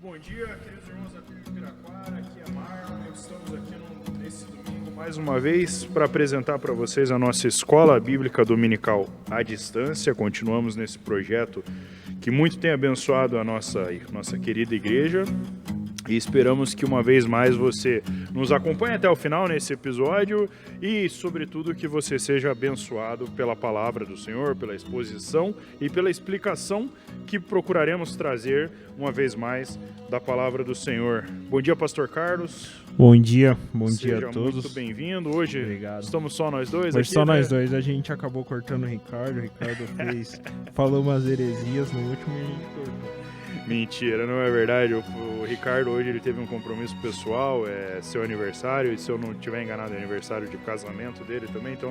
bom dia, queridos irmãos da Tribo de Piraquara, aqui é Marlon, estamos aqui nesse domingo mais uma vez para apresentar para vocês a nossa Escola Bíblica Dominical à Distância. Continuamos nesse projeto que muito tem abençoado a nossa querida igreja e esperamos que uma vez mais você nos acompanhe até o final nesse episódio e, sobretudo, que você seja abençoado pela palavra do Senhor, pela exposição e pela explicação que procuraremos trazer uma vez mais da palavra do Senhor. Bom dia, Pastor Carlos. Bom dia a todos. Seja muito bem-vindo. Hoje estamos só nós dois Hoje aqui, só né? nós dois. A gente acabou cortando o Ricardo falou umas heresias no último e a gente cortou. Mentira, não é verdade. O Ricardo hoje ele teve um compromisso pessoal, é seu aniversário, e se eu não estiver enganado é aniversário de casamento dele também, então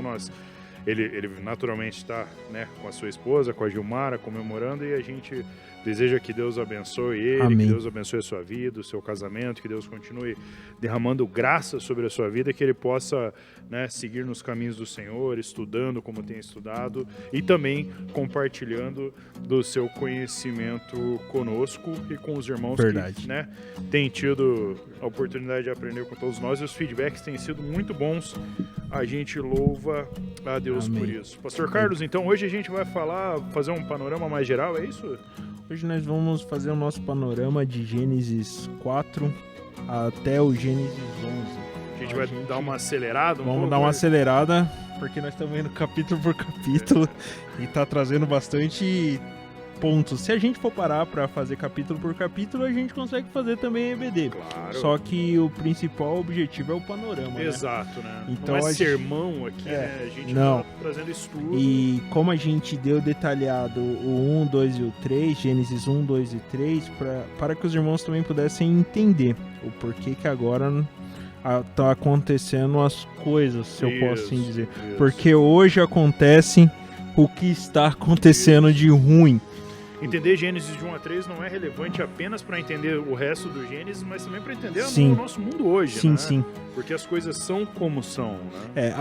ele naturalmente está, né, com a sua esposa, com a Gilmara, comemorando, e a gente deseja que Deus abençoe ele, Amém. Que Deus abençoe a sua vida, o seu casamento, que Deus continue derramando graça sobre a sua vida, que ele possa, né, seguir nos caminhos do Senhor, estudando como tem estudado e também compartilhando do seu conhecimento conosco e com os irmãos que, né, têm tido a oportunidade de aprender com todos nós, e os feedbacks têm sido muito bons. A gente louva a Deus Amém. por isso. Pastor Carlos, então hoje a gente vai fazer um panorama mais geral, é isso? Hoje nós vamos fazer o nosso panorama de Gênesis 4 até o Gênesis 11. A gente vai dar uma acelerada? Vamos dar uma acelerada, porque nós estamos indo capítulo por capítulo e tá trazendo bastante pontos. Se a gente for parar para fazer capítulo por capítulo, a gente consegue fazer também EBD. Claro. Só que o principal objetivo é o panorama, Exato, né? Então, não é sermão aqui, né? A gente tá trazendo estudo. E como a gente deu detalhado o 1, 2 e o 3, Gênesis 1, 2 e 3, para que os irmãos também pudessem entender o porquê que agora tá acontecendo as coisas, se eu posso assim dizer. Isso. Porque hoje acontece o que está acontecendo de ruim. Entender Gênesis de 1 a 3 não é relevante apenas para entender o resto do Gênesis, mas também para entender o nosso mundo hoje, sim, né? Sim. Porque as coisas são como são, né?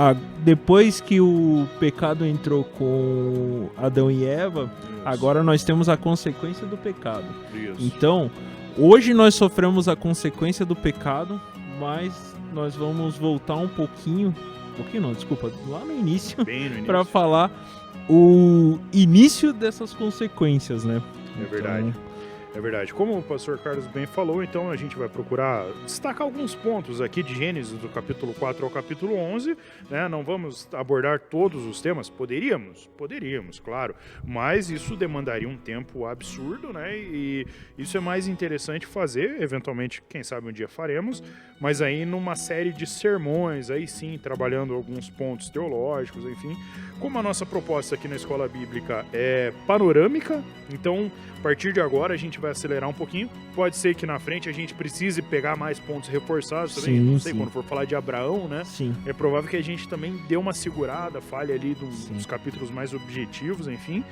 Depois que o pecado entrou com Adão e Eva, agora nós temos a consequência do pecado. Isso. Então, hoje nós sofremos a consequência do pecado, mas nós vamos voltar lá no início, Bem no início. para falar o início dessas consequências, né? É verdade. É verdade. Como o pastor Carlos bem falou, então a gente vai procurar destacar alguns pontos aqui de Gênesis, do capítulo 4 ao capítulo 11, né? Não vamos abordar todos os temas, poderíamos, claro, mas isso demandaria um tempo absurdo, né? E isso é mais interessante fazer, eventualmente, quem sabe um dia faremos, mas aí numa série de sermões, aí sim, trabalhando alguns pontos teológicos, enfim. Como a nossa proposta aqui na Escola Bíblica é panorâmica, então, a partir de agora, a gente vai acelerar um pouquinho. Pode ser que na frente a gente precise pegar mais pontos reforçados também. Não sei, quando for falar de Abraão, né? Sim. É provável que a gente também dê uma segurada, fale ali dos capítulos mais objetivos, enfim.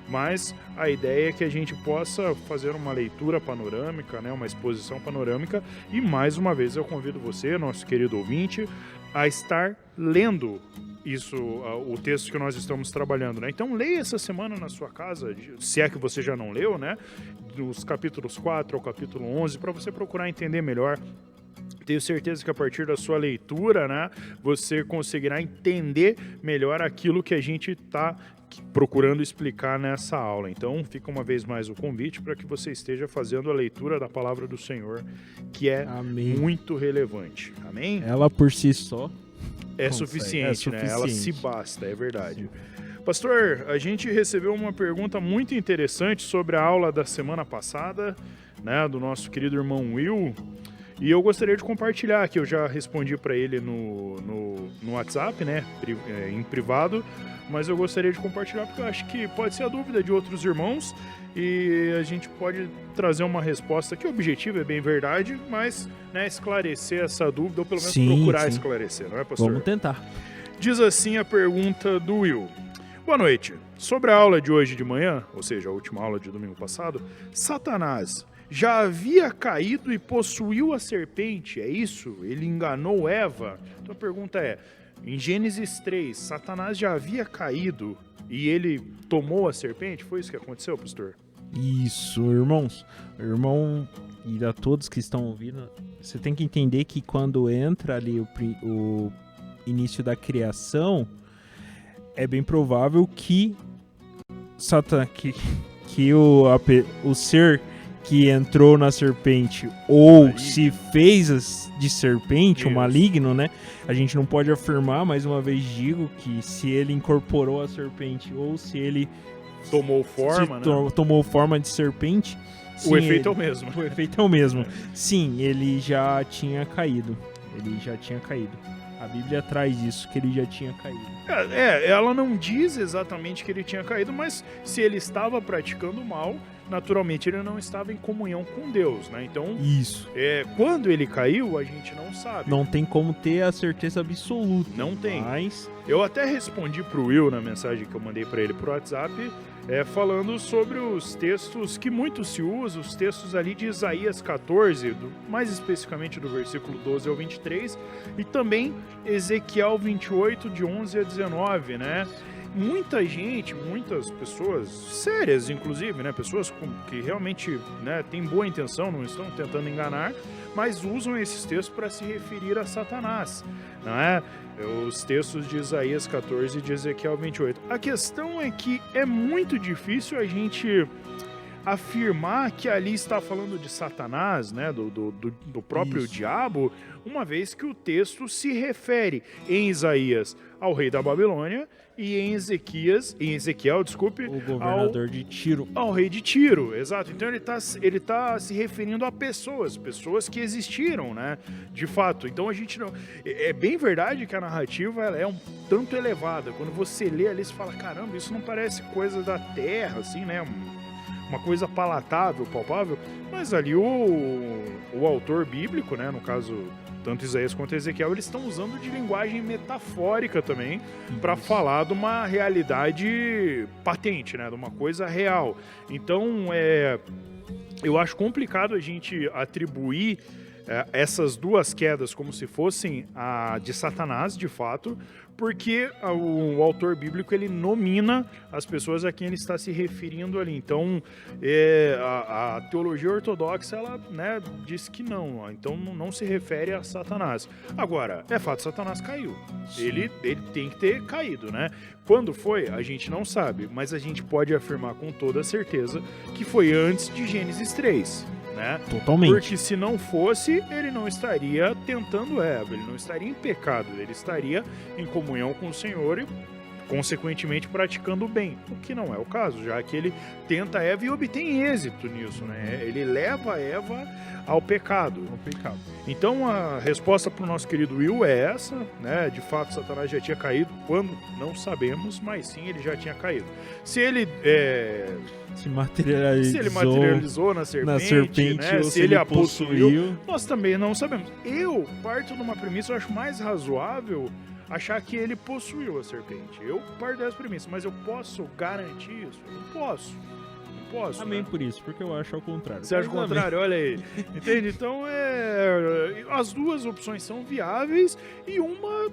Mas a ideia é que a gente possa fazer uma leitura panorâmica, né? Uma exposição panorâmica. E mais uma vez eu convido você, nosso querido ouvinte, a estar lendo isso, o texto que nós estamos trabalhando, né? Então leia essa semana na sua casa, se é que você já não leu, né? Dos capítulos 4 ao capítulo 11, para você procurar entender melhor. Tenho certeza que a partir da sua leitura, né, você conseguirá entender melhor aquilo que a gente está procurando explicar nessa aula. Então, fica uma vez mais o convite para que você esteja fazendo a leitura da palavra do Senhor, que é muito relevante. Amém? Ela por si só é suficiente, né? Ela se basta, é verdade. Sim. Pastor, a gente recebeu uma pergunta muito interessante sobre a aula da semana passada, né, do nosso querido irmão Will, e eu gostaria de compartilhar, que eu já respondi para ele no WhatsApp, né, em privado, mas eu gostaria de compartilhar porque eu acho que pode ser a dúvida de outros irmãos e a gente pode trazer uma resposta que o objetivo é bem verdade, mas, né, esclarecer essa dúvida, ou pelo menos procurar esclarecer, não é, pastor? Vamos tentar. Diz assim a pergunta do Will. Boa noite. Sobre a aula de hoje de manhã, ou seja, a última aula de domingo passado, Satanás já havia caído e possuiu a serpente, é isso? Ele enganou Eva? Então a pergunta é, em Gênesis 3, Satanás já havia caído e ele tomou a serpente? Foi isso que aconteceu, pastor? Isso, irmãos. O irmão e a todos que estão ouvindo, você tem que entender que quando entra ali o início da criação, é bem provável que Satã, que o ser que entrou na serpente ou maligno. Se fez de serpente, o maligno, né? A gente não pode afirmar, mais uma vez digo, que se ele incorporou a serpente ou se ele tomou forma, tomou forma de serpente. Sim, o efeito é o mesmo. O efeito é o mesmo. Sim, ele já tinha caído. A Bíblia traz isso, que ele já tinha caído. Ela não diz exatamente que ele tinha caído, mas se ele estava praticando mal, naturalmente ele não estava em comunhão com Deus, né? Então, isso. Quando ele caiu, a gente não sabe. Não tem como ter a certeza absoluta. Não tem. Mas eu até respondi pro Will na mensagem que eu mandei para ele pro WhatsApp, falando sobre os textos que muito se usa, os textos ali de Isaías 14, mais especificamente do versículo 12 ao 23, e também Ezequiel 28, de 11 a 19, né? Muitas pessoas sérias, inclusive, né? Pessoas que realmente, né, têm boa intenção, não estão tentando enganar, mas usam esses textos para se referir a Satanás, não é? Os textos de Isaías 14 e de Ezequiel 28. A questão é que é muito difícil a gente afirmar que ali está falando de Satanás, né, do próprio diabo, uma vez que o texto se refere em Isaías ao rei da Babilônia e em Ezequiel, o governador de Tiro. Ao rei de Tiro, exato. Então ele tá se referindo a pessoas que existiram, né, de fato. Então a gente não... É bem verdade que a narrativa ela é um tanto elevada. Quando você lê ali, você fala, caramba, isso não parece coisa da terra, assim, né, uma coisa palatável, palpável, mas ali o autor bíblico, né, no caso, tanto Isaías quanto Ezequiel, eles estão usando de linguagem metafórica também para falar de uma realidade patente, né, de uma coisa real. Então, eu acho complicado a gente atribuir essas duas quedas como se fossem a de Satanás, de fato, porque o autor bíblico ele nomina as pessoas a quem ele está se referindo ali. Então, a teologia ortodoxa ela, né, diz que não, então não se refere a Satanás. Agora, é fato, Satanás caiu. Ele tem que ter caído, né? Quando foi, a gente não sabe, mas a gente pode afirmar com toda certeza que foi antes de Gênesis 3. Né? Totalmente. Porque se não fosse, ele não estaria tentando Eva, ele não estaria em pecado, ele estaria em comunhão com o Senhor e, consequentemente, praticando o bem. O que não é o caso, já que ele tenta Eva e obtém êxito nisso, né? Ele leva Eva ao pecado. Então, a resposta para o nosso querido Will é essa, né? De fato, Satanás já tinha caído. Quando? Não sabemos, mas sim, ele já tinha caído. Se ele... Se materializou na serpente, né? Se ele a possuiu, nós também não sabemos. Eu parto de uma premissa, eu acho mais razoável achar que ele possuiu a serpente. Eu parto dessa premissa, mas eu posso garantir isso? Eu não posso. Também, né? Por isso, porque eu acho ao contrário. Você acha o contrário? Olha aí. Entende? Então, as duas opções são viáveis e uma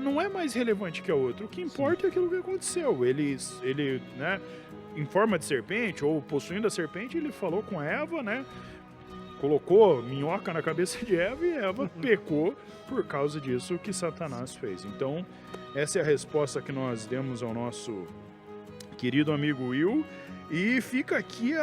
não é mais relevante que a outra. O que importa é aquilo que aconteceu. Ele, né, em forma de serpente, ou possuindo a serpente, ele falou com Eva, né? Colocou minhoca na cabeça de Eva e Eva pecou por causa disso que Satanás fez. Então, essa é a resposta que nós demos ao nosso querido amigo Will. E fica aqui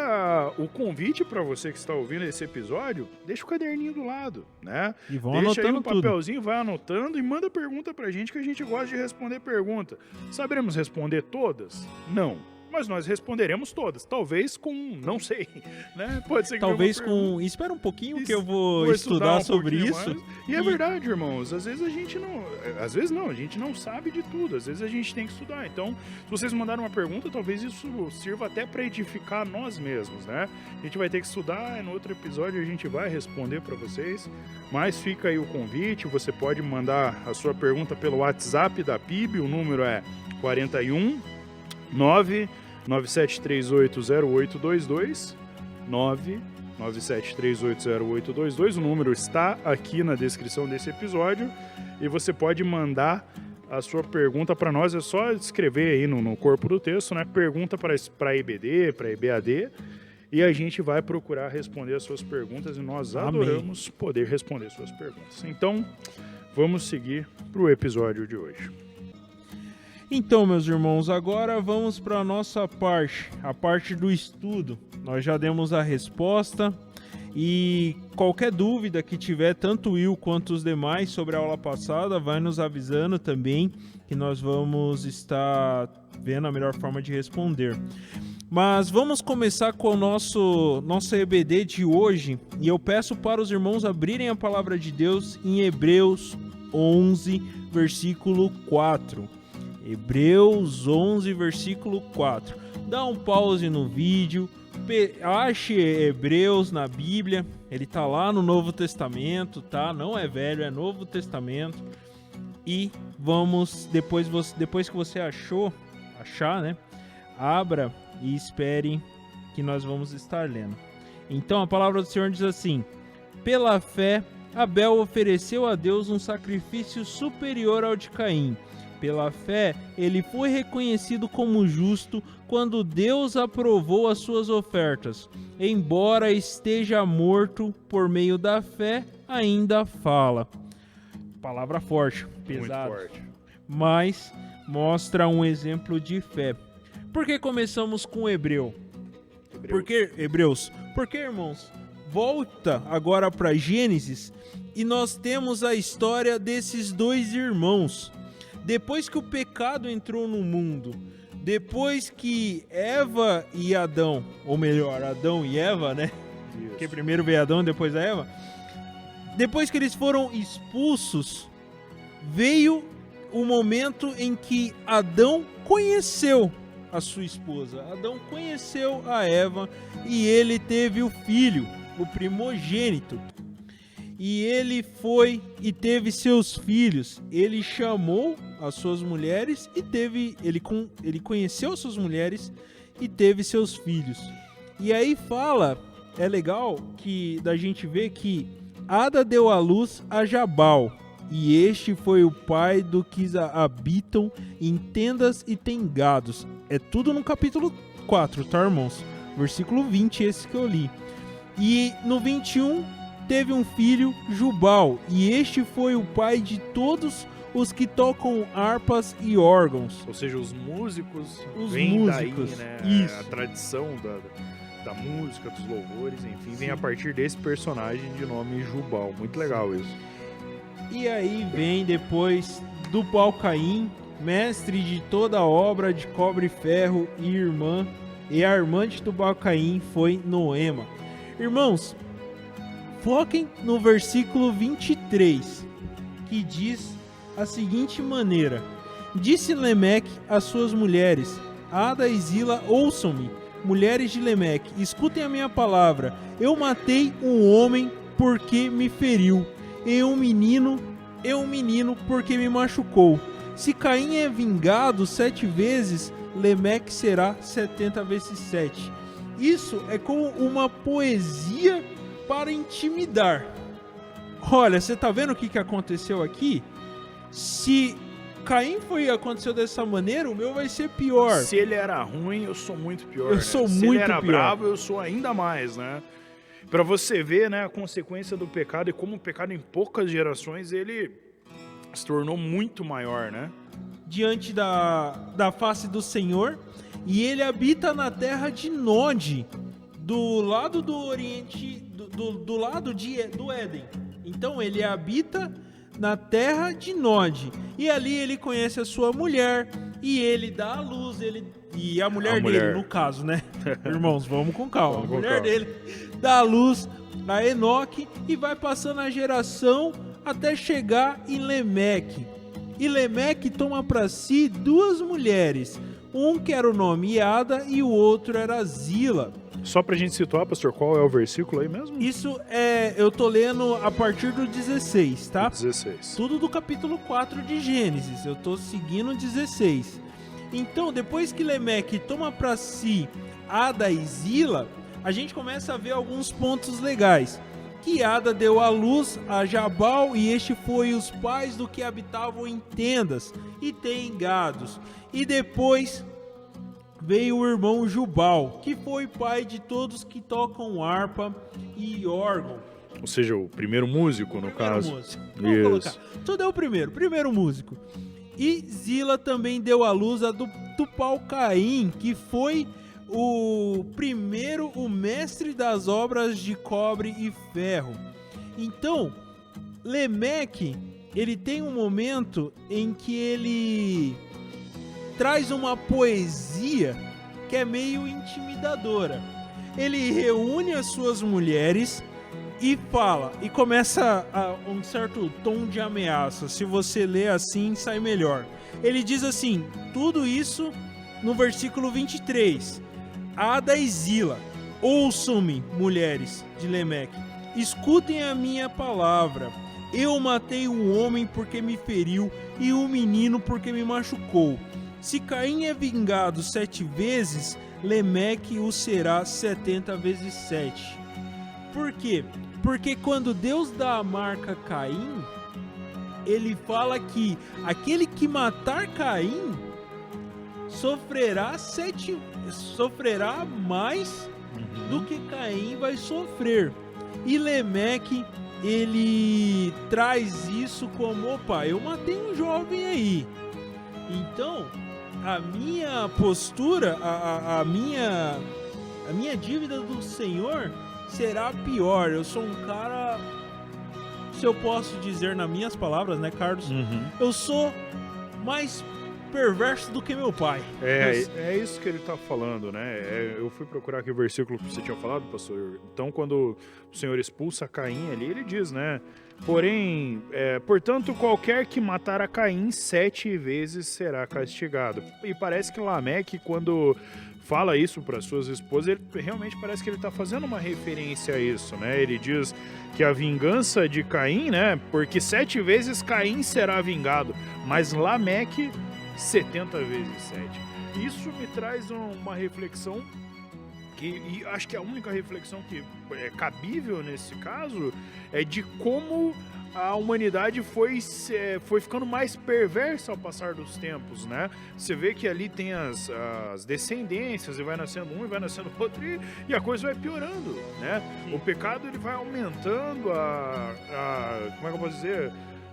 o convite para você que está ouvindo esse episódio, deixa o caderninho do lado, né? E vão deixa anotando aí no papelzinho, tudo. Vai anotando e manda pergunta pra gente, que a gente gosta de responder pergunta. Saberemos responder todas? Não. Mas nós responderemos todas. Talvez com... não sei, né? Pode ser que talvez com... Espera um pouquinho que eu vou estudar sobre isso. Mais. E é verdade, irmãos. Às vezes a gente não... Às vezes não. A gente não sabe de tudo. Às vezes a gente tem que estudar. Então, se vocês mandaram uma pergunta, talvez isso sirva até para edificar nós mesmos, né? A gente vai ter que estudar. No outro episódio a gente vai responder para vocês. Mas fica aí o convite. Você pode mandar a sua pergunta pelo WhatsApp da PIB. O número é 41 997380822 997380822. O número está aqui na descrição desse episódio e você pode mandar a sua pergunta para nós. É só escrever aí no corpo do texto, né? Pergunta para EBD, para EBAD, e a gente vai procurar responder as suas perguntas e nós adoramos poder responder suas perguntas. Então, vamos seguir para o episódio de hoje. Então, meus irmãos, agora vamos para a nossa parte, a parte do estudo. Nós já demos a resposta e qualquer dúvida que tiver, tanto o Will quanto os demais sobre a aula passada, vai nos avisando também que nós vamos estar vendo a melhor forma de responder. Mas vamos começar com o nosso EBD de hoje e eu peço para os irmãos abrirem a palavra de Deus em Hebreus 11, versículo 4. Hebreus 11, versículo 4. Dá um pause no vídeo, ache Hebreus na Bíblia, ele tá lá no Novo Testamento, tá? Não é velho, é Novo Testamento. E vamos, depois que você achar, né? Abra e espere que nós vamos estar lendo. Então a palavra do Senhor diz assim: pela fé, Abel ofereceu a Deus um sacrifício superior ao de Caim. Pela fé, ele foi reconhecido como justo quando Deus aprovou as suas ofertas. Embora esteja morto, por meio da fé, ainda fala. Palavra forte, pesada. Muito forte. Mas mostra um exemplo de fé. Por que começamos com Hebreus? Porque, irmãos, volta agora para Gênesis e nós temos a história desses dois irmãos. Depois que o pecado entrou no mundo, depois que Eva e Adão, ou melhor, Adão e Eva, né? Isso. Porque primeiro veio Adão, depois a Eva. Depois que eles foram expulsos, veio o momento em que Adão conheceu a sua esposa. Adão conheceu a Eva e ele teve o filho, o primogênito. E ele foi e teve seus filhos. Ele chamou as suas mulheres e ele conheceu as suas mulheres e teve seus filhos. E aí é legal que da gente ver que Ada deu à luz a Jabal. E este foi o pai do que habitam em tendas e tem gados. É tudo no capítulo 4, tá, irmãos? Versículo 20, esse que eu li. E no 21, teve um filho, Jubal. E este foi o pai de todos os que tocam harpas e órgãos. Ou seja, os músicos Os vêm músicos, daí, né? isso. A tradição da música, dos louvores, enfim, vem a partir desse personagem de nome Jubal. Muito legal isso. E aí vem depois do Caim, mestre de toda a obra de cobre e ferro, e a irmã de Tubal-Caim foi Noema. Irmãos, foquem no versículo 23, que diz a seguinte maneira: disse Lemeque às suas mulheres, Ada e Zila, ouçam-me, mulheres de Lemeque, escutem a minha palavra. Eu matei um homem porque me feriu, e um menino porque me machucou. Se Caim é vingado 7 vezes, Lemeque será 70 vezes 7. Isso é como uma poesia para intimidar. Olha, você tá vendo o que aconteceu aqui? Se Caim aconteceu dessa maneira, o meu vai ser pior. Se ele era ruim, eu sou muito pior. Eu né? sou Se muito ele era pior. bravo, eu sou ainda mais, né? Pra você ver, né, a consequência do pecado e como o pecado em poucas gerações ele se tornou muito maior, né? Diante da face do Senhor, e ele habita na terra de Nod, do lado do Oriente, do lado do Éden. Então ele habita na terra de Nod, e ali ele conhece a sua mulher, e ele dá à luz, e a mulher dele, no caso, né? Irmãos, vamos com calma. Vamos a com mulher calma. dele dá à luz a Enoque e vai passando a geração até chegar em Lemeque. E Lemeque toma para si 2 mulheres, um que era o nome Ada e o outro era Zila. Só pra gente situar, pastor, qual é o versículo aí mesmo? Isso eu tô lendo a partir do 16, tá? 16. Tudo do capítulo 4 de Gênesis, eu tô seguindo o 16. Então, depois que Lemeque toma para si Ada e Zila, a gente começa a ver alguns pontos legais. Que Ada deu à luz a Jabal, e este foi os pais do que habitavam em tendas e tem gados. E depois veio o irmão Jubal, que foi pai de todos que tocam harpa e órgão. Ou seja, o primeiro músico, no caso. Músico. Vamos colocar. Tudo é o primeiro músico. E Zila também deu à luz a do Tupal-Caim, que foi o mestre das obras de cobre e ferro. Então, Lemeque, ele tem um momento em que ele traz uma poesia que é meio intimidadora. Ele reúne as suas mulheres e fala, e começa um certo tom de ameaça. Se você ler assim, sai melhor. Ele diz assim, tudo isso no versículo 23. Ada e Zila, ouçam-me, mulheres de Lemeque, escutem a minha palavra. Eu matei o homem porque me feriu e o menino porque me machucou. Se Caim é vingado 7 vezes, Lemeque o será 70 vezes 7. Por quê? Porque quando Deus dá a marca Caim, ele fala que aquele que matar Caim sofrerá mais do que Caim vai sofrer. E Lemeque, ele traz isso como, opa, eu matei um jovem aí. Então, a minha postura, a minha dívida do Senhor será pior. Eu sou um cara, se eu posso dizer nas minhas palavras, né, Carlos? Eu sou mais perverso do que meu pai. É isso que ele tá falando, né? Eu fui procurar aqui o versículo que você tinha falado, pastor. Então, quando o Senhor expulsa Caim ali, ele diz, né? Porém, portanto, qualquer que matar a Caim 7 vezes será castigado. E parece que Lameque, quando fala isso para suas esposas, ele realmente parece que ele está fazendo uma referência a isso, né? Ele diz que a vingança de Caim, né? Porque 7 vezes Caim será vingado, mas Lameque 70 vezes 7. Isso me traz uma reflexão e acho que a única reflexão que é cabível nesse caso é de como a humanidade foi ficando mais perversa ao passar dos tempos, né? Você vê que ali tem as descendências, e vai nascendo um e vai nascendo outro, e a coisa vai piorando, né? O pecado ele vai aumentando, como é que eu posso dizer?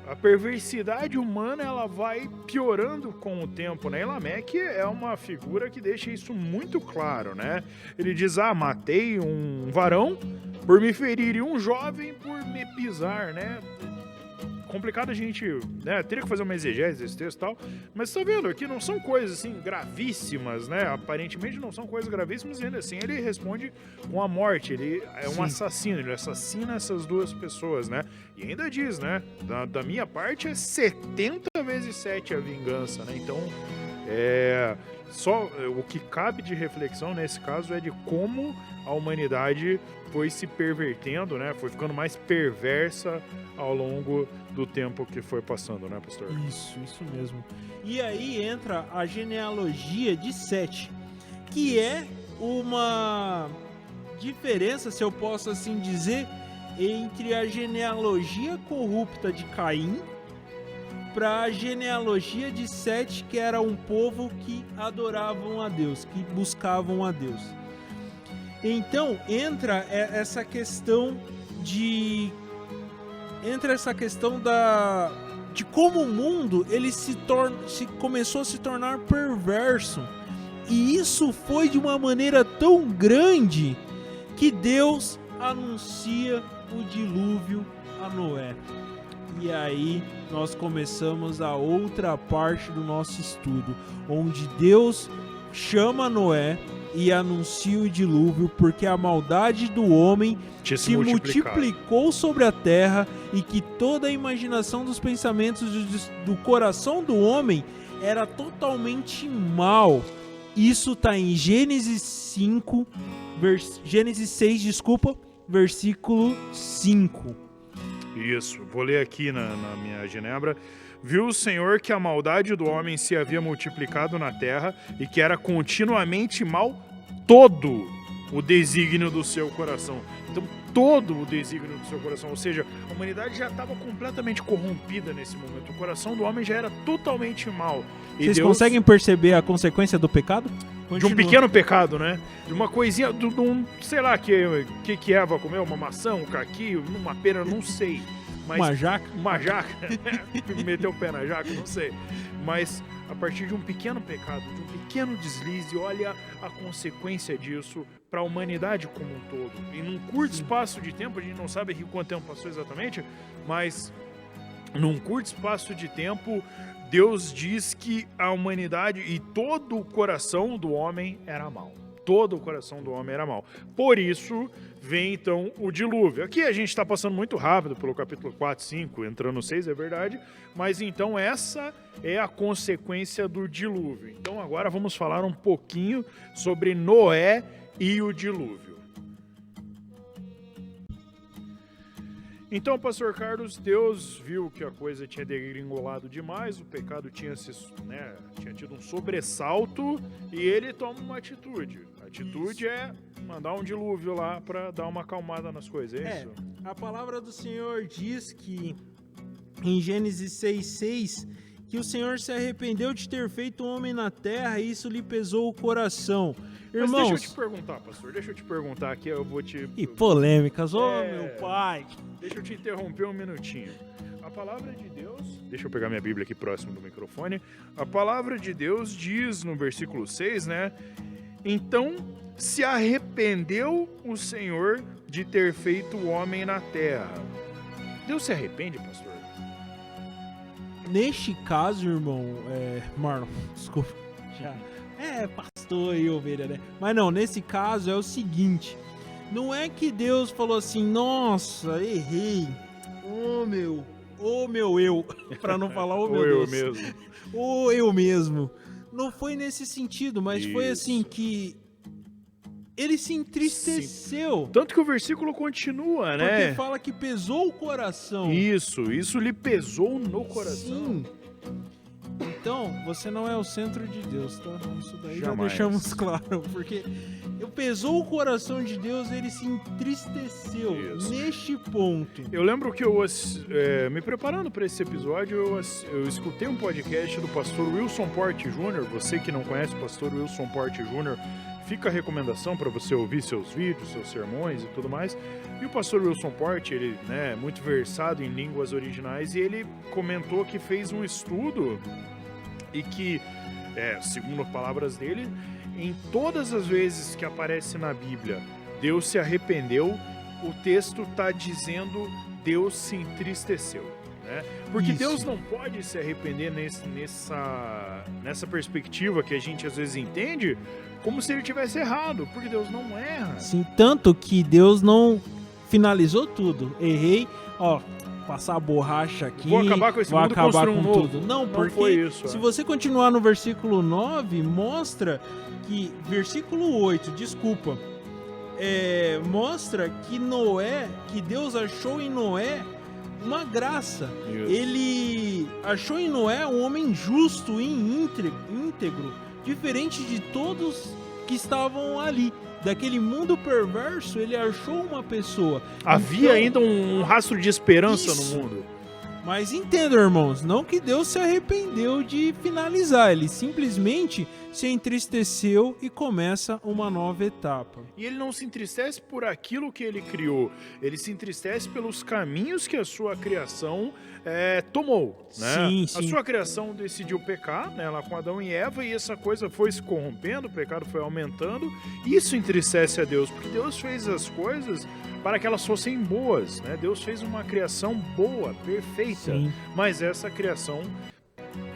A perversidade humana ela vai piorando com o tempo, né? E Lameque é uma figura que deixa isso muito claro, né? Ele diz, matei um varão por me ferir e um jovem por me pisar, né? Complicado a gente, né? Teria que fazer uma exegese desse texto e tal, mas tá vendo aqui não são coisas assim gravíssimas, né? Aparentemente não são coisas gravíssimas e ainda assim ele responde com a morte, ele é um assassino, ele assassina essas duas pessoas, né? E ainda diz, né? Da minha parte é 70 vezes 7 a vingança, né? Então, só o que cabe de reflexão nesse caso é de como a humanidade foi se pervertendo, né? Foi ficando mais perversa ao longo do tempo que foi passando, né, pastor? Isso mesmo. E aí entra a genealogia de Sete, que é uma diferença, se eu posso assim dizer, entre a genealogia corrupta de Caim para a genealogia de Sete, que era um povo que adoravam a Deus, que buscavam a Deus. Então entra essa questão de como o mundo ele começou a se tornar perverso, e isso foi de uma maneira tão grande que Deus anuncia o dilúvio a Noé. E aí nós começamos a outra parte do nosso estudo, onde Deus chama Noé e anuncia o dilúvio, porque a maldade do homem se multiplicou sobre a terra, e que toda a imaginação dos pensamentos do coração do homem era totalmente mal. Isso está em Gênesis 6, versículo 5. Isso, vou ler aqui na minha Genebra. Viu o Senhor que a maldade do homem se havia multiplicado na terra e que era continuamente mal todo o desígnio do seu coração. Então, todo o desígnio do seu coração, ou seja, a humanidade já estava completamente corrompida nesse momento. O coração do homem já era totalmente mau. E Vocês Deus, conseguem perceber a consequência do pecado? de um pequeno pecado, né? De uma coisinha, de um, sei lá, que Eva comeu, uma maçã, um caqui, uma pera, não sei. Mas Uma jaca? Uma jaca. Meteu o pé na jaca, não sei. Mas a partir de um pequeno pecado, de um pequeno deslize, olha a consequência disso para a humanidade como um todo. E num curto espaço de tempo, a gente não sabe aqui quanto tempo passou exatamente, mas num curto espaço de tempo, Deus diz que a humanidade e todo o coração do homem era mau. Todo o coração do homem era mau. Por isso, vem então o dilúvio. Aqui a gente está passando muito rápido pelo capítulo 4, 5, entrando no 6, é verdade, mas então essa é a consequência do dilúvio. Então agora vamos falar um pouquinho sobre Noé e o dilúvio. Então, pastor Carlos, Deus viu que a coisa tinha degringolado demais, o pecado tinha tido um sobressalto e ele toma uma atitude. A atitude é mandar um dilúvio lá para dar uma acalmada nas coisas, é isso? A palavra do Senhor diz que em Gênesis 6:6 que o Senhor se arrependeu de ter feito o homem na terra e isso lhe pesou o coração. Irmãos, mas deixa eu te perguntar, pastor, aqui, eu vou te... E polêmicas, meu pai. Deixa eu te interromper um minutinho. A palavra de Deus... Deixa eu pegar minha Bíblia aqui próximo do microfone. A palavra de Deus diz no versículo 6, né? Então se arrependeu o Senhor de ter feito o homem na terra. Deus se arrepende, pastor? Neste caso, irmão, Marlon, desculpa. Já. Pastor e ovelha, né? Mas não, nesse caso é o seguinte. Não é que Deus falou assim, nossa, errei. Eu. Pra não falar meu Deus. Eu mesmo. Eu mesmo. Não foi nesse sentido, mas foi assim que ele se entristeceu. Sim. Tanto que o versículo continua, né? Porque fala que pesou o coração. Isso lhe pesou no coração. Sim. Então, você não é o centro de Deus, tá? Isso daí Jamais. Já deixamos claro, porque pesou o coração de Deus, ele se entristeceu neste ponto. Eu lembro que me preparando para esse episódio, eu escutei um podcast do pastor Wilson Porte Jr. Você que não conhece o pastor Wilson Porte Jr., fica a recomendação para você ouvir seus vídeos, seus sermões e tudo mais. E o pastor Wilson Porte, ele é muito versado em línguas originais, e ele comentou que fez um estudo e que, segundo as palavras dele, em todas as vezes que aparece na Bíblia Deus se arrependeu, o texto está dizendo Deus se entristeceu. Né? Porque Deus não pode se arrepender nessa perspectiva que a gente às vezes entende como se ele tivesse errado, porque Deus não erra. Sim, tanto que Deus não finalizou tudo. Errei, passar a borracha aqui, vou acabar com esse mundo, acabar com novo. tudo. Não, porque foi isso, se você continuar no versículo 9, mostra que, versículo 8, desculpa, mostra que que Deus achou em Noé uma graça. Isso. Ele achou em Noé um homem justo e íntegro, diferente de todos que estavam ali. Daquele mundo perverso, ele achou uma pessoa. Havia ainda um rastro de esperança no mundo. Mas entendam, irmãos, não que Deus se arrependeu de finalizar, ele simplesmente se entristeceu e começa uma nova etapa. E ele não se entristece por aquilo que ele criou, ele se entristece pelos caminhos que a sua criação tomou. Né? Sim. A sua criação decidiu pecar, né, lá com Adão e Eva, e essa coisa foi se corrompendo, o pecado foi aumentando. Isso entristece a Deus, porque Deus fez as coisas para que elas fossem boas. Né? Deus fez uma criação boa, perfeita, mas essa criação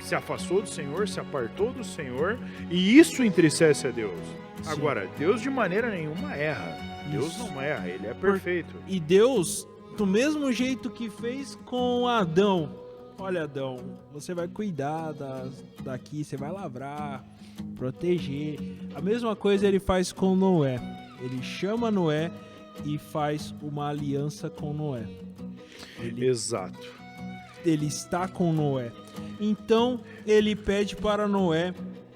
se afastou do Senhor, se apartou do Senhor, e isso entristece a Deus. Sim. Agora, Deus de maneira nenhuma erra. Deus não erra, ele é perfeito. E Deus, do mesmo jeito que fez com Adão, olha, Adão, você vai cuidar daqui, você vai lavrar, proteger. A mesma coisa ele faz com Noé. Ele chama Noé e faz uma aliança com Noé. Exato. Ele está com Noé. Então ele pede para Noé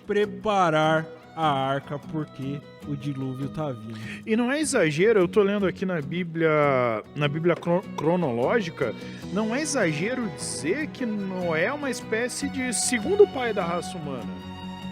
preparar a arca porque o dilúvio tá vindo. E não é exagero, eu tô lendo aqui na Bíblia cronológica, não é exagero dizer que Noé é uma espécie de segundo pai da raça humana,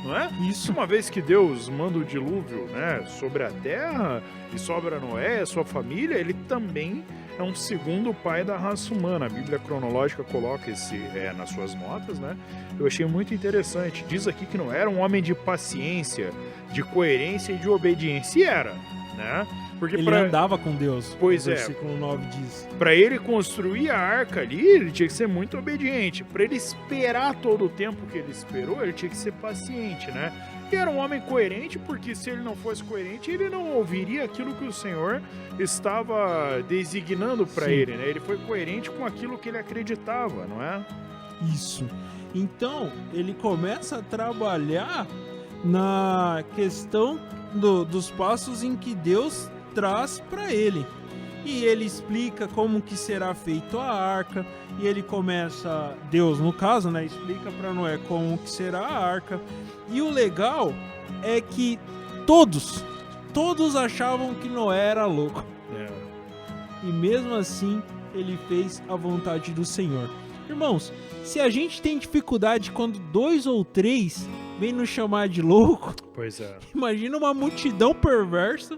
não é? Isso. Uma vez que Deus manda o dilúvio, né, sobre a terra e sobre a Noé e a sua família, ele também é um segundo pai da raça humana. A Bíblia cronológica coloca esse nas suas notas, né? Eu achei muito interessante. Diz aqui que Noé era um homem de paciência, de coerência e de obediência. E era, né? Porque Ele andava com Deus. Pois o é. Versículo 9 diz. Para ele construir a arca ali, ele tinha que ser muito obediente. Para ele esperar todo o tempo que ele esperou, ele tinha que ser paciente, né? E era um homem coerente, porque se ele não fosse coerente, ele não ouviria aquilo que o Senhor estava designando para ele, né? Ele foi coerente com aquilo que ele acreditava, não é? Isso. Então, ele começa a trabalhar na questão dos passos em que Deus traz para ele. E ele explica como que será feito a arca, e ele começa, Deus no caso, né, explica para Noé como que será a arca. E o legal é que todos achavam que Noé era louco. E mesmo assim, ele fez a vontade do Senhor. Irmãos, se a gente tem dificuldade quando 2 ou 3 vêm nos chamar de louco, pois é. Imagina uma multidão perversa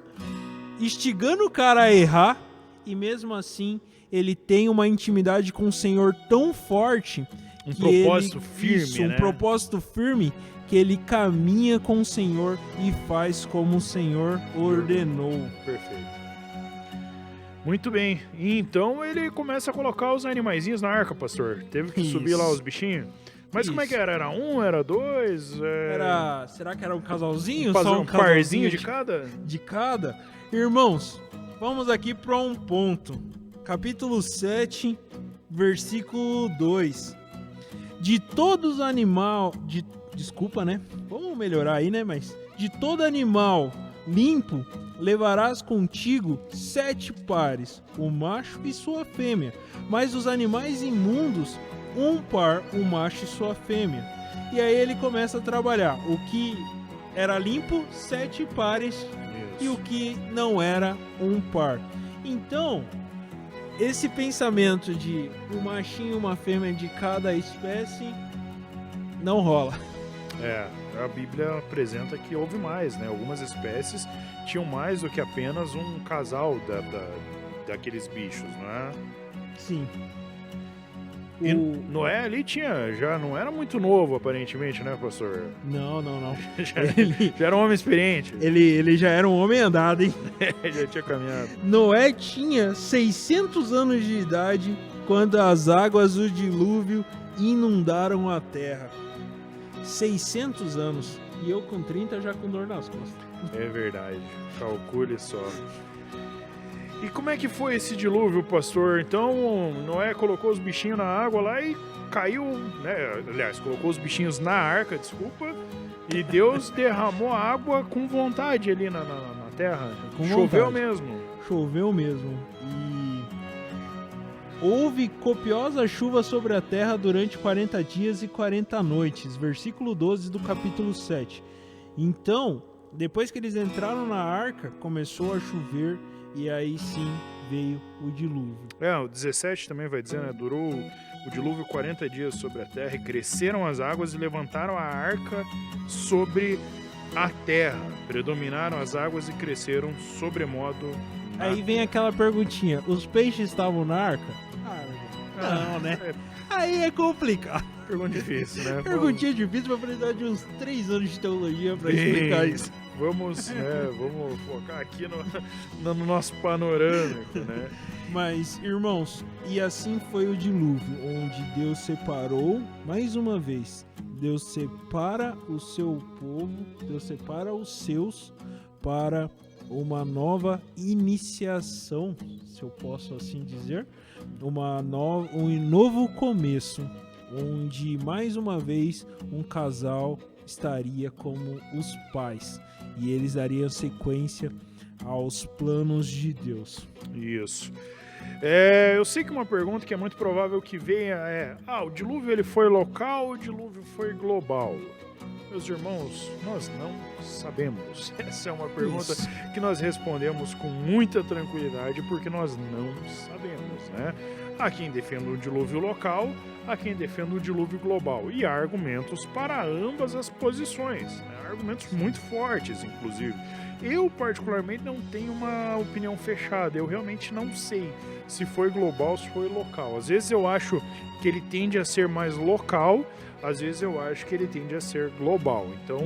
instigando o cara a errar, e mesmo assim ele tem uma intimidade com o Senhor tão forte, um propósito firme, um propósito firme, que ele caminha com o Senhor e faz como o Senhor ordenou. Perfeito. Muito bem. E então ele começa a colocar os animaizinhos na arca, pastor. Teve que subir lá os bichinhos. Mas como é que era? Era um? Era dois? Será que era um casalzinho? Só um parzinho de cada? De cada? Irmãos, vamos aqui para um ponto. Capítulo 7, versículo 2. De todos os animais... Desculpa, né? Vamos melhorar aí, né? Mas de todo animal limpo, levarás contigo 7 pares, o macho e sua fêmea. Mas os animais imundos, um par, o macho e sua fêmea. E aí ele começa a trabalhar. O que era limpo, 7 pares. Isso. E o que não era, um par. Então, esse pensamento de um machinho e uma fêmea de cada espécie não rola. A Bíblia apresenta que houve mais, né? Algumas espécies tinham mais do que apenas um casal daqueles bichos, não é? Sim. E Noé ali já não era muito novo, aparentemente, né, pastor? Não. já era um homem experiente. Ele já era um homem andado, hein? Já tinha caminhado. Noé tinha 600 anos de idade quando as águas do dilúvio inundaram a terra. 600 anos. E eu com 30 já com dor nas costas. É verdade. Calcule só. E como é que foi esse dilúvio, pastor? Então, Noé colocou os bichinhos na água lá e caiu, né? Aliás, colocou os bichinhos na arca, desculpa. E Deus derramou a água com vontade ali na terra. Choveu mesmo. Choveu mesmo. E houve copiosa chuva sobre a terra durante 40 dias e 40 noites. Versículo 12 do capítulo 7. Então, depois que eles entraram na arca, começou a chover. E aí sim veio o dilúvio. O 17 também vai dizer, né? Durou o dilúvio 40 dias sobre a terra e cresceram as águas e levantaram a arca sobre a terra. Predominaram as águas e cresceram sobremodo. Aí vem aquela perguntinha: os peixes estavam na arca? Não, né? Aí é complicado. Pergunta difícil, né? Perguntinha difícil, vai precisar de uns 3 anos de teologia pra explicar isso. Vamos focar aqui no nosso panorâmico, né? Mas, irmãos, e assim foi o dilúvio, onde Deus separou, mais uma vez, Deus separa o seu povo, Deus separa os seus para uma nova iniciação, se eu posso assim dizer, um novo começo, onde mais uma vez um casal estaria como os pais e eles dariam sequência aos planos de Deus. Isso. Eu sei que uma pergunta que é muito provável que venha o dilúvio ele foi local ou o dilúvio foi global? Meus irmãos, nós não sabemos. Essa é uma pergunta que nós respondemos com muita tranquilidade, porque nós não sabemos, né? Há quem defenda o dilúvio local, há quem defenda o dilúvio global. E há argumentos para ambas as posições, né? Argumentos muito fortes, inclusive. Eu, particularmente, não tenho uma opinião fechada. Eu realmente não sei se foi global ou se foi local. Às vezes eu acho que ele tende a ser mais local, às vezes eu acho que ele tende a ser global. Então,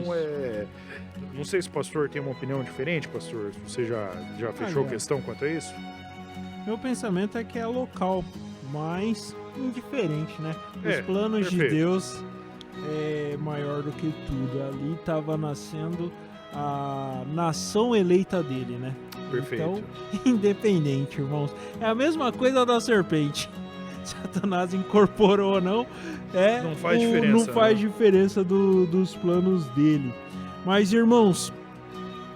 não sei se o pastor tem uma opinião diferente, pastor. Você já fechou questão quanto a isso? Meu pensamento é que é local, mas indiferente, né? Os planos perfeito. de Deus é maior do que tudo. Ali estava nascendo a nação eleita dele, né? Perfeito. Então, independente, irmãos. É a mesma coisa da serpente. Satanás incorporou ou não, não faz diferença, não faz né? diferença dos planos dele. Mas, irmãos,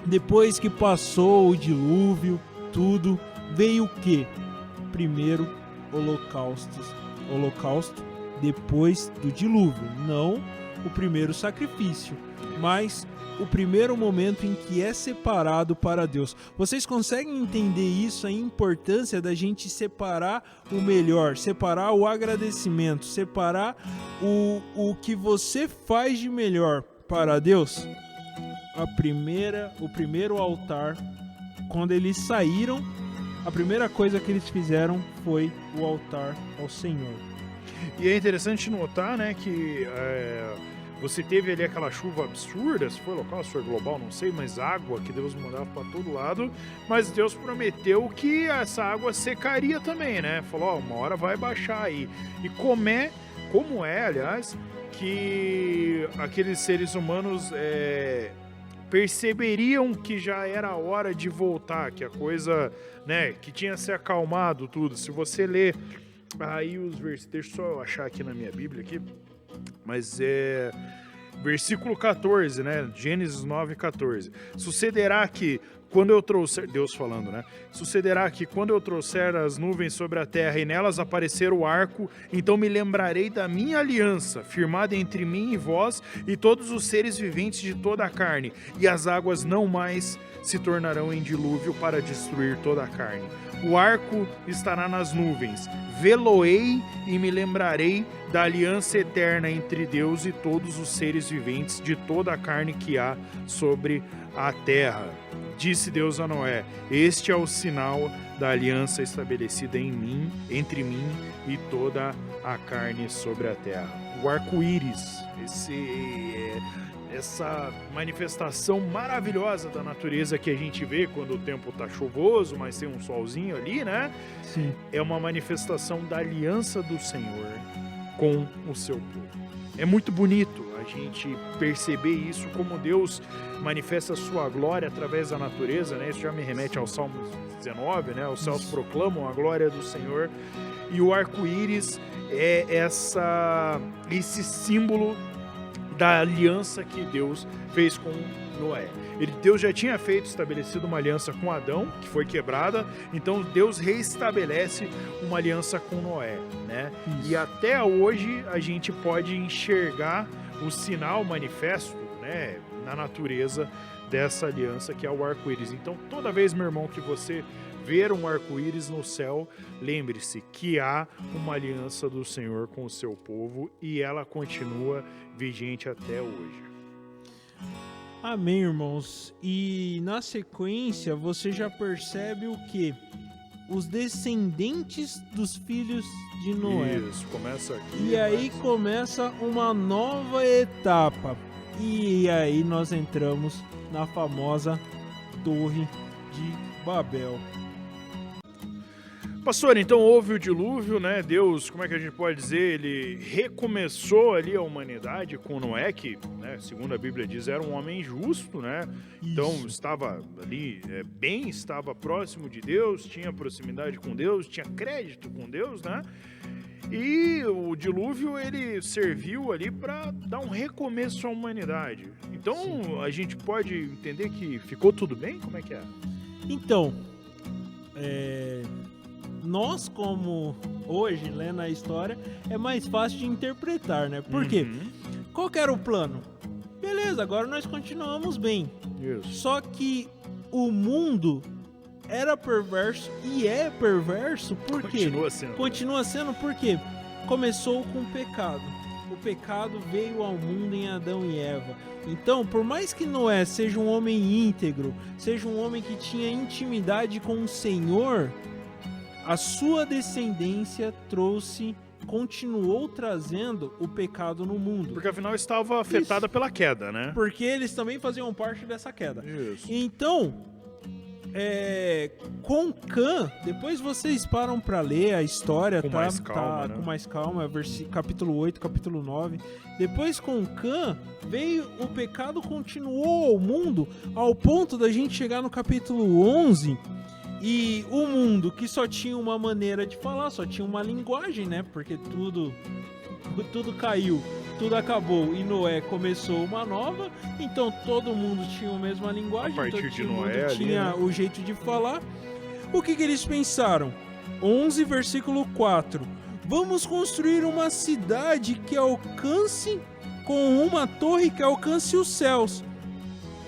depois que passou o dilúvio, tudo, veio o quê? Primeiro, holocausto depois do dilúvio. Não o primeiro sacrifício, mas o primeiro momento em que é separado para Deus. Vocês conseguem entender isso, a importância da gente separar o melhor, separar o agradecimento, separar o que você faz de melhor para Deus? O primeiro altar, quando eles saíram, a primeira coisa que eles fizeram foi o altar ao Senhor. E é interessante notar, né, que você teve ali aquela chuva absurda, se foi local, se foi global, não sei, mas água que Deus mandava para todo lado, mas Deus prometeu que essa água secaria também, né? Falou, uma hora vai baixar aí. E como é, aliás, que aqueles seres humanos perceberiam que já era a hora de voltar, que a coisa, né, que tinha se acalmado tudo. Se você ler aí os versículos, deixa eu só achar aqui na minha Bíblia aqui, mas versículo 14, né? Gênesis 9:14. Sucederá que quando eu trouxer, Deus falando, né? Sucederá que quando eu trouxer as nuvens sobre a terra e nelas aparecer o arco, então me lembrarei da minha aliança, firmada entre mim e vós e todos os seres viventes de toda a carne, e as águas não mais se tornarão em dilúvio para destruir toda a carne. O arco estará nas nuvens, vê-lo-ei e me lembrarei da aliança eterna entre Deus e todos os seres viventes de toda a carne que há sobre a terra. Disse Deus a Noé: este é o sinal da aliança estabelecida entre mim e toda a carne sobre a terra. O arco-íris, essa manifestação maravilhosa da natureza que a gente vê quando o tempo tá chuvoso, mas tem um solzinho ali, né? Sim. É uma manifestação da aliança do Senhor com o seu povo. É muito bonito a gente perceber isso, como Deus manifesta a sua glória através da natureza, né? Isso já me remete ao Salmo 19, né? Os céus proclamam a glória do Senhor, e o arco-íris é esse símbolo da aliança que Deus fez com Noé. Deus já tinha estabelecido uma aliança com Adão, que foi quebrada, então Deus reestabelece uma aliança com Noé, né? Isso. E até hoje a gente pode enxergar o sinal manifesto, né, na natureza dessa aliança que é o arco-íris. Então, toda vez, meu irmão, que você ver um arco-íris no céu, lembre-se que há uma aliança do Senhor com o seu povo e ela continua vigente até hoje. Amém, irmãos. E na sequência você já percebe o que? Os descendentes dos filhos de Noé. Isso, começa aqui. E aí começa uma nova etapa. E aí nós entramos na famosa Torre de Babel. Pastor, então houve o dilúvio, né? Deus, como é que a gente pode dizer? Ele recomeçou ali a humanidade com Noé, que, né, segundo a Bíblia diz, era um homem justo, né? Isso. Então estava ali estava próximo de Deus, tinha proximidade com Deus, tinha crédito com Deus, né? E o dilúvio, ele serviu ali para dar um recomeço à humanidade. Então, sim, a gente pode entender que ficou tudo bem? Como é que é? Então, nós, como hoje, lendo a história, é mais fácil de interpretar, né? Por quê? Qual que era o plano? Beleza, agora nós continuamos bem. Isso. Só que o mundo era perverso e é perverso por quê? Continua sendo porque começou com o pecado. O pecado veio ao mundo em Adão e Eva. Então, por mais que Noé seja um homem íntegro, seja um homem que tinha intimidade com o Senhor, a sua descendência continuou trazendo o pecado no mundo. Porque afinal estava afetada pela queda, né? Porque eles também faziam parte dessa queda. Isso. Então, com Cã, depois vocês param para ler a história, com mais calma, né? Com mais calma, capítulo 8, capítulo 9. Depois com Cã, veio o pecado, continuou ao mundo, ao ponto da gente chegar no capítulo 11, e o mundo que só tinha uma maneira de falar, só tinha uma linguagem, né? Porque tudo caiu, tudo acabou e Noé começou uma nova, então todo mundo tinha a mesma linguagem, a partir de Noé mundo tinha ali, né? O jeito de falar. O que eles pensaram? 11, versículo 4. Vamos construir uma cidade que alcance, com uma torre que alcance os céus.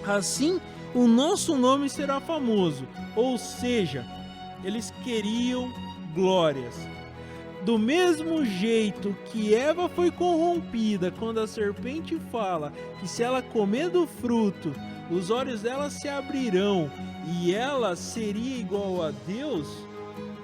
Assim, o nosso nome será famoso. Ou seja, eles queriam glórias. Do mesmo jeito que Eva foi corrompida quando a serpente fala que se ela comer do fruto, os olhos dela se abrirão e ela seria igual a Deus,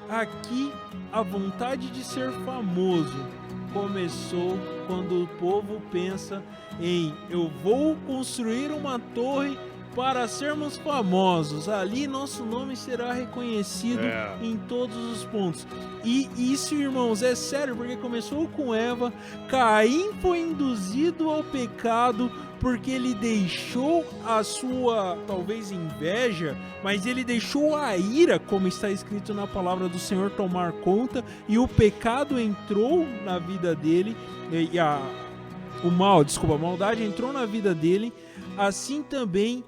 aqui a vontade de ser famoso começou quando o povo pensa em eu vou construir uma torre para sermos famosos, ali nosso nome será reconhecido em todos os pontos. E isso, irmãos, é sério, porque começou com Eva. Caim foi induzido ao pecado porque ele deixou a sua, talvez, inveja, mas ele deixou a ira, como está escrito na palavra do Senhor, tomar conta, e o pecado entrou na vida dele, a maldade entrou na vida dele. Assim também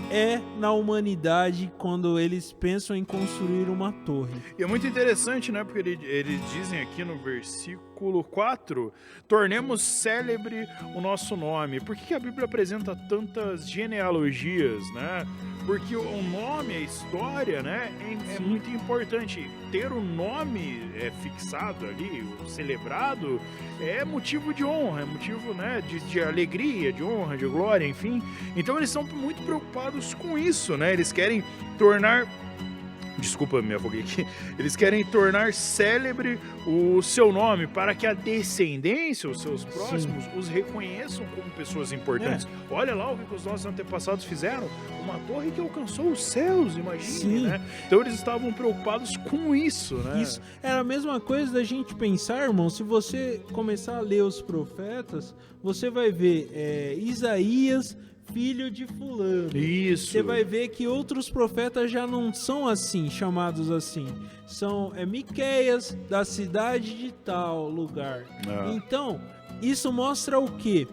é na humanidade quando eles pensam em construir uma torre. E é muito interessante, né? Porque eles dizem aqui no versículo 4: tornemos célebre o nosso nome. Por que a Bíblia apresenta tantas genealogias, né? Porque o nome, a história, né, é muito importante. Ter o nome fixado ali, celebrado, é motivo de honra, é motivo, né, de alegria, de honra, de glória, enfim. Então eles são muito preocupados com isso, né? Eles querem tornar... Desculpa, me afoguei aqui. Eles querem tornar célebre o seu nome para que a descendência, os seus próximos, os reconheçam como pessoas importantes. Olha lá o que os nossos antepassados fizeram. Uma torre que alcançou os céus, imagine, né? Então eles estavam preocupados com isso, né? Isso era a mesma coisa da gente pensar, irmão. Se você começar a ler os profetas, você vai ver Isaías, filho de fulano. Isso. Você vai ver que outros profetas já não são assim, chamados assim. São Miqueias, da cidade de tal lugar. Então, isso mostra o quê?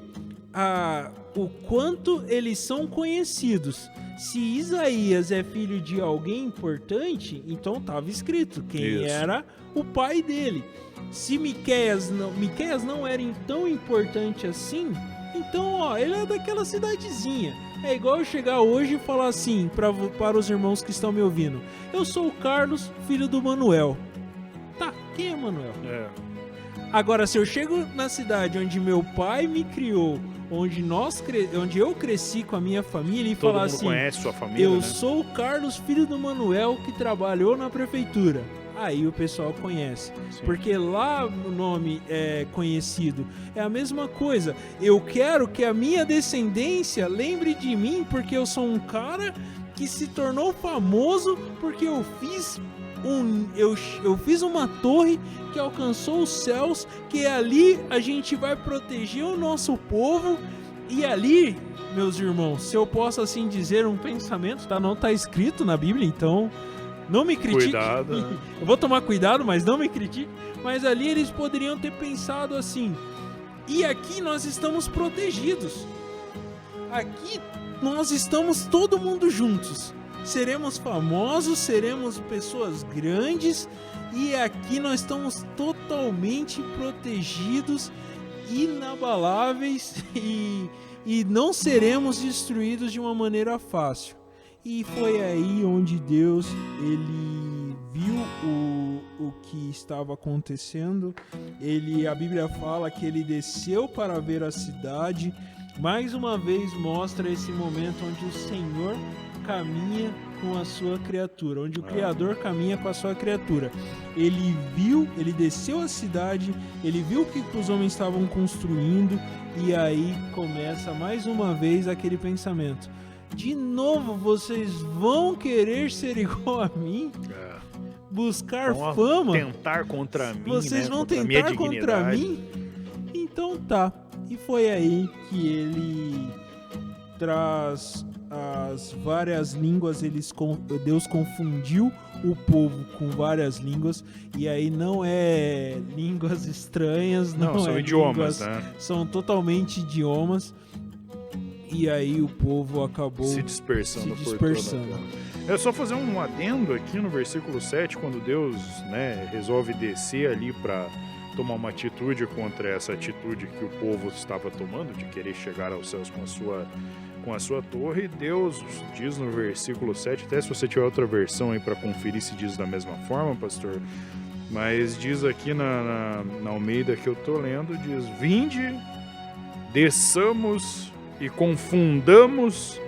O quanto eles são conhecidos. Se Isaías é filho de alguém importante, então estava escrito quem era o pai dele. Se Miqueias não era tão importante assim, então, ele é daquela cidadezinha. É igual eu chegar hoje e falar assim para os irmãos que estão me ouvindo: eu sou o Carlos, filho do Manuel. Tá, quem é Manuel? Agora, se eu chego na cidade onde meu pai me criou, onde eu cresci com a minha família, e todo falar mundo assim: conhece sua família, eu né? sou o Carlos, filho do Manuel, que trabalhou na prefeitura. Aí o pessoal conhece, porque lá o nome é conhecido. É a mesma coisa. Eu quero que a minha descendência lembre de mim, porque eu sou um cara que se tornou famoso porque eu fiz uma torre que alcançou os céus, que ali a gente vai proteger o nosso povo. E ali, meus irmãos, se eu posso assim dizer um pensamento, tá? Não tá escrito na Bíblia, então não me critique. Cuidado. Eu vou tomar cuidado, mas não me critique. Mas ali eles poderiam ter pensado assim: e aqui nós estamos protegidos. Aqui nós estamos todo mundo juntos. Seremos famosos, seremos pessoas grandes. E aqui nós estamos totalmente protegidos, inabaláveis. E e não seremos destruídos de uma maneira fácil. E foi aí onde Deus, ele viu o que estava acontecendo. A Bíblia fala que ele desceu para ver a cidade. Mais uma vez mostra esse momento onde o Senhor caminha com a sua criatura, onde o Criador caminha com a sua criatura. Ele viu, ele desceu a cidade, ele viu o que os homens estavam construindo, e aí começa mais uma vez aquele pensamento: de novo vocês vão querer ser igual a mim? Buscar fama? Tentar contra mim, vocês vão contra tentar contra mim? Então tá. E foi aí que ele traz as várias línguas, Deus confundiu o povo com várias línguas, e aí não é línguas estranhas, não são idiomas, né? São totalmente idiomas, e aí o povo acabou se dispersando. Por toda a... É só fazer um adendo aqui no versículo 7, quando Deus, né, resolve descer ali para tomar uma atitude contra essa atitude que o povo estava tomando, de querer chegar aos céus com a sua torre. Deus diz no versículo 7, até se você tiver outra versão aí para conferir se diz da mesma forma, pastor, mas diz aqui na Almeida que eu tô lendo, diz: vinde, desçamos e confundamos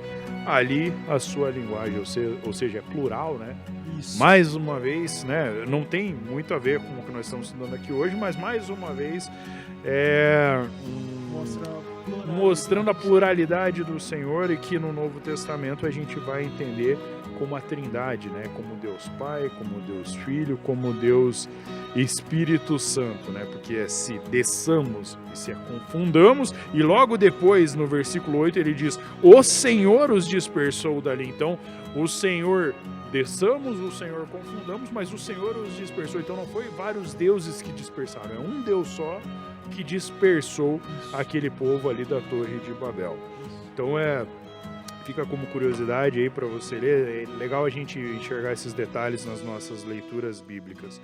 ali a sua linguagem, ou seja, é plural, né? Isso. Mais uma vez, né? Não tem muito a ver com o que nós estamos estudando aqui hoje, mas mais uma vez mostrando a pluralidade do Senhor, e que no Novo Testamento a gente vai entender como a Trindade, né? Como Deus Pai, como Deus Filho, como Deus Espírito Santo, né? Porque se desçamos e se confundamos, e logo depois no versículo 8 ele diz: o Senhor os dispersou dali. Então o Senhor desçamos, o Senhor confundamos, mas o Senhor os dispersou. Então não foi vários deuses que dispersaram, é um Deus só que dispersou aquele povo ali da Torre de Babel. Então fica como curiosidade aí para você ler. É legal a gente enxergar esses detalhes nas nossas leituras bíblicas.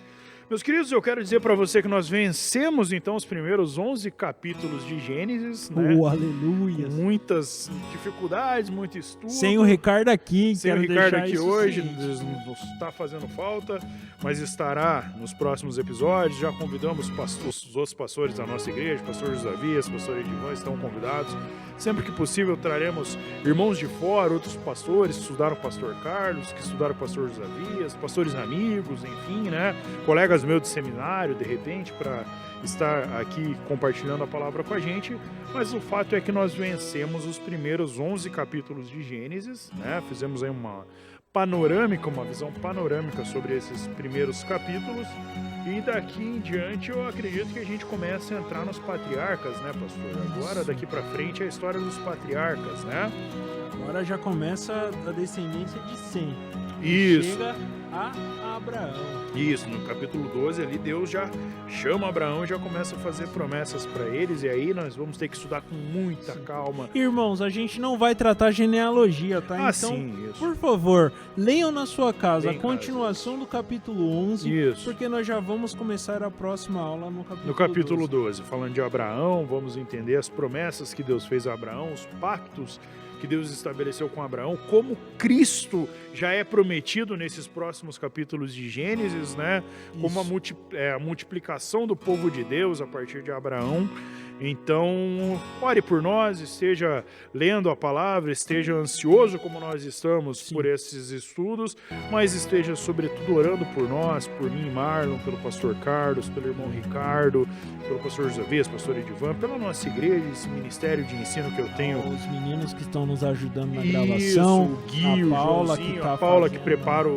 Meus queridos, eu quero dizer para você que nós vencemos então os primeiros 11 capítulos de Gênesis, né? Aleluia! Muitas dificuldades, muito estudo. Sem o Ricardo aqui. Sem o Ricardo aqui hoje, nos está fazendo falta, mas estará nos próximos episódios. Já convidamos os outros pastores da nossa igreja, pastor Josavias, pastor Edivan, estão convidados. Sempre que possível traremos irmãos de fora, outros pastores que estudaram com o pastor Carlos, que estudaram com o pastor Josavias, pastores amigos, enfim, né? Colegas meus de seminário, de repente, para estar aqui compartilhando a palavra com a gente. Mas o fato é que nós vencemos os primeiros 11 capítulos de Gênesis, né? Fizemos aí uma visão panorâmica sobre esses primeiros capítulos, e daqui em diante eu acredito que a gente começa a entrar nos patriarcas, né, pastor? Agora, daqui para frente, é a história dos patriarcas, né? Agora já começa a descendência de Sem. Isso. Chega a Abraão. Isso, no capítulo 12 ali Deus já chama Abraão e já começa a fazer promessas para eles, e aí nós vamos ter que estudar com muita calma. Irmãos, a gente não vai tratar genealogia, tá? Então, sim, isso. Por favor, leiam na sua casa a continuação do capítulo 11, isso. Porque nós já vamos começar a próxima aula no capítulo 12. Falando de Abraão, vamos entender as promessas que Deus fez a Abraão, os pactos que Deus estabeleceu com Abraão, como Cristo já é prometido nesses próximos capítulos de Gênesis, né? Isso. Como a multiplicação do povo de Deus a partir de Abraão. Então, ore por nós, esteja lendo a palavra, esteja ansioso como nós estamos por esses estudos, mas esteja sobretudo orando por nós, por mim e Marlon, pelo pastor Carlos, pelo irmão Ricardo, pelo pastor Josavias, pastor Edivan, pela nossa igreja, esse ministério de ensino que eu tenho. Os meninos que estão nos ajudando na gravação, o Gui, a Paula, que prepara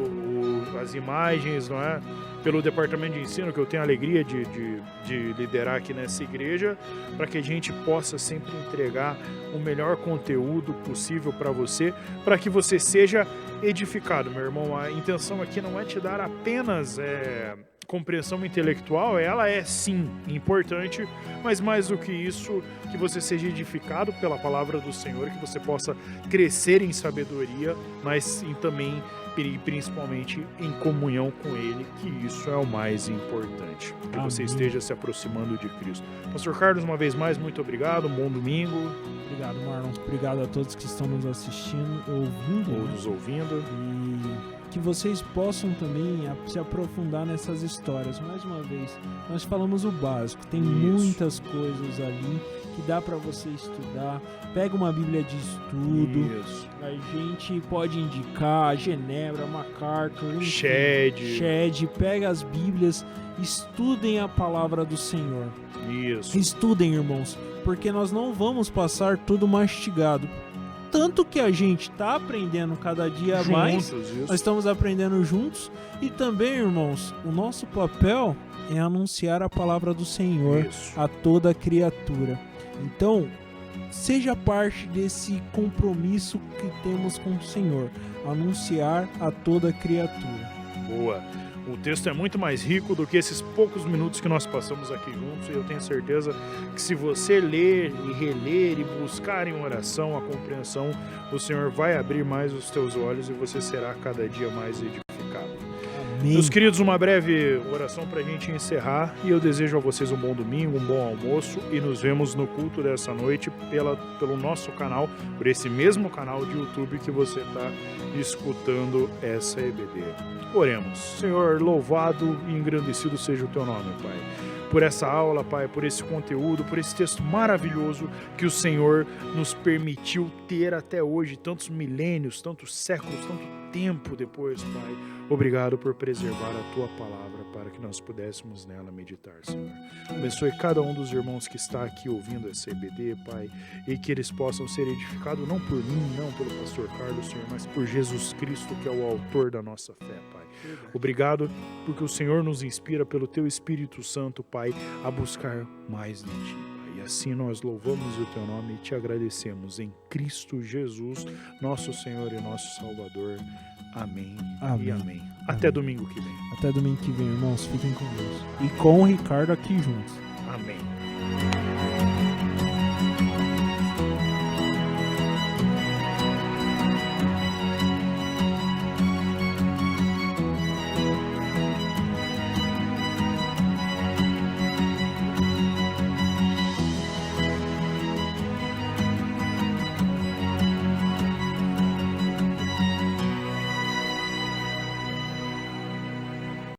as imagens, não é? Pelo departamento de ensino, que eu tenho a alegria de liderar aqui nessa igreja, para que a gente possa sempre entregar o melhor conteúdo possível para você, para que você seja edificado, meu irmão. A intenção aqui não é te dar apenas compreensão intelectual, ela é sim importante, mas mais do que isso, que você seja edificado pela palavra do Senhor, que você possa crescer em sabedoria, mas também e principalmente em comunhão com Ele, que isso é o mais importante. Que você esteja se aproximando de Cristo. Pastor Carlos, uma vez mais, muito obrigado, um bom domingo. Obrigado, Marlon. Obrigado a todos que estão nos assistindo, ouvindo. Ou nos ouvindo. E que vocês possam também se aprofundar nessas histórias. Mais uma vez, nós falamos o básico. Tem muitas coisas ali que dá para você estudar. Pega uma Bíblia de estudo. Isso. A gente pode indicar Genebra, MacArthur, Shed. Pega as Bíblias, estudem a palavra do Senhor. Isso. Estudem, irmãos, porque nós não vamos passar tudo mastigado. Tanto que a gente está aprendendo cada dia mais, nós estamos aprendendo juntos. E também, irmãos, o nosso papel é anunciar a palavra do Senhor a toda criatura. Então, seja parte desse compromisso que temos com o Senhor, anunciar a toda criatura. Boa. O texto é muito mais rico do que esses poucos minutos que nós passamos aqui juntos, e eu tenho certeza que se você ler e reler e buscar em oração a compreensão, o Senhor vai abrir mais os teus olhos e você será cada dia mais edificado. Amém. Meus queridos, uma breve oração para a gente encerrar, e eu desejo a vocês um bom domingo, um bom almoço, e nos vemos no culto dessa noite pelo nosso canal, por esse mesmo canal de YouTube que você está escutando essa EBD. Oremos. Senhor, louvado e engrandecido seja o teu nome, Pai, por essa aula, Pai, por esse conteúdo, por esse texto maravilhoso que o Senhor nos permitiu ter até hoje, tantos milênios, tantos séculos, tanto tempo depois, Pai. Obrigado por preservar a Tua palavra para que nós pudéssemos nela meditar, Senhor. Abençoe cada um dos irmãos que está aqui ouvindo essa EBD, Pai, e que eles possam ser edificados não por mim, não pelo pastor Carlos, Senhor, mas por Jesus Cristo, que é o autor da nossa fé, Pai. Obrigado porque o Senhor nos inspira pelo Teu Espírito Santo, Pai, a buscar mais de Ti. E assim nós louvamos o Teu nome e Te agradecemos em Cristo Jesus, nosso Senhor e nosso Salvador. Amém. Amém. E amém. Até domingo que vem. Até domingo que vem, irmãos. Fiquem com Deus. E com o Ricardo aqui juntos. Amém.